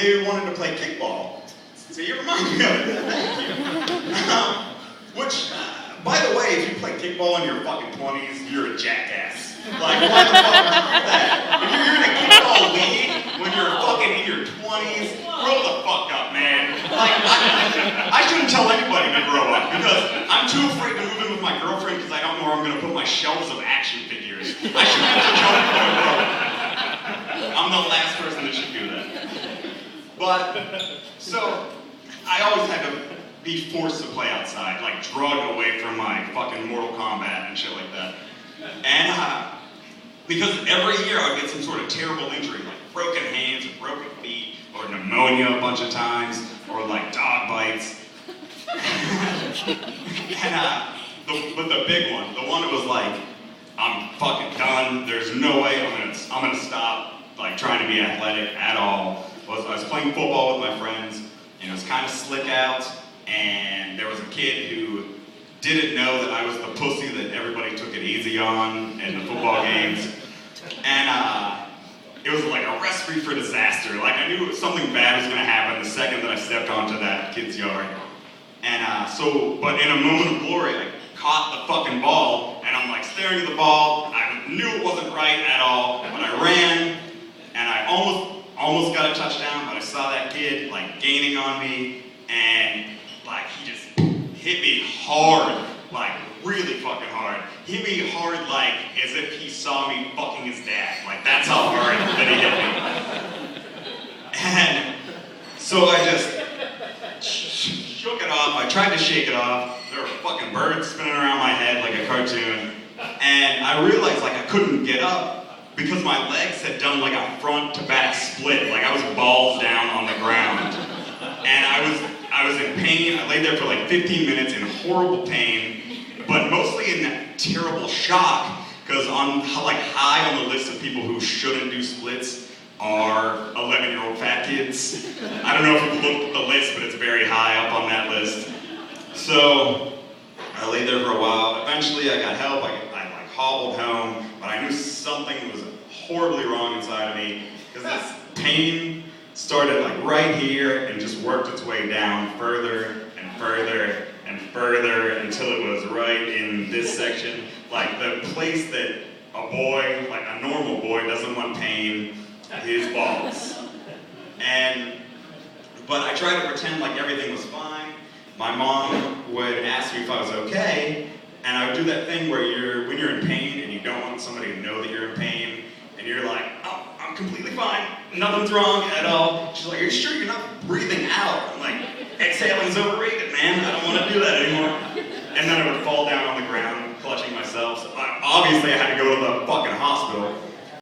they wanted to play kickball. So you remind me of it. Thank you. Which, by the way, if you play kickball in your fucking 20s, you're a jackass. Like, why the fuck is that? If you're in a kickball league when you're fucking in your 20s, grow the fuck up, man. Like, I shouldn't tell anybody to grow up because I'm too afraid to move in with my girlfriend because I don't know where I'm going to put my shelves of action figures. I shouldn't have to jump when I grow up. I'm the last person that should do that. But, so, I always had to be forced to play outside, like drugged away from my fucking Mortal Kombat and shit like that. And because every year I would get some sort of terrible injury, like broken hands or broken feet, or pneumonia a bunch of times, or like dog bites. But the big one, the one that was like, I'm fucking done, there's no way I'm gonna stop like trying to be athletic at all, was I was playing football with my friends, and it was kind of slick out, and there was a kid who didn't know that I was the pussy that everybody took it easy on in the football games. And it was like a recipe for disaster. Like I knew something bad was gonna happen the second that I stepped onto that kid's yard. And but in a moment of glory, I caught the fucking ball, and I'm like staring at the ball. I knew it wasn't right at all, but I ran, and I almost got a touchdown, but I saw that kid like gaining on me, and like he just hit me hard, like really fucking hard. Hit me hard like as if he saw me fucking his dad. Like that's how hard that he hit me. And so I just shook it off. I tried to shake it off. There were fucking birds spinning around my head like a cartoon. And I realized like I couldn't get up because my legs had done like a front to back split. Like I was balls down on the ground. And I was in pain. I laid there for like 15 minutes in horrible pain, but mostly in that terrible shock, because on like high on the list of people who shouldn't do splits are 11-year-old fat kids. I don't know if you've looked at the list, but it's very high up on that list. So I laid there for a while. Eventually I got help. I like hobbled home, but I knew something was horribly wrong inside of me, because this pain started like right here and just worked its way down further and further and further until it was right in this section. Like the place that a boy, like a normal boy, doesn't want pain, his balls. But I tried to pretend like everything was fine. My mom would ask me if I was okay, and I would do that thing where when you're in pain and you don't want somebody to know that you're in pain, and you're like, oh, I'm completely fine, nothing's wrong at all. She's like, are you sure you're not breathing out? I'm like, exhaling's overrated, man, I don't want to do that anymore. And then I would fall down on the ground, clutching myself. So obviously I had to go to the fucking hospital.